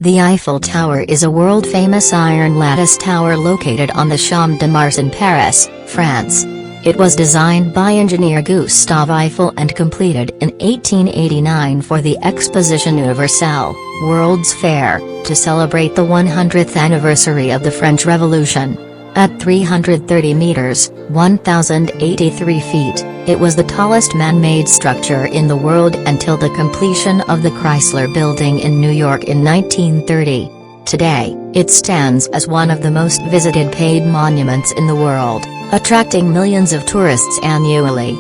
The Eiffel Tower is a world-famous iron lattice tower located on the Champ de Mars in Paris, France. It was designed by engineer Gustave Eiffel and completed in 1889 for the Exposition Universelle, World's Fair, to celebrate the 100th anniversary of the French Revolution. At 330 meters, 1,083 feet, it was the tallest man-made structure in the world until the completion of the Chrysler Building in New York in 1930. Today, it stands as one of the most visited paid monuments in the world, attracting millions of tourists annually.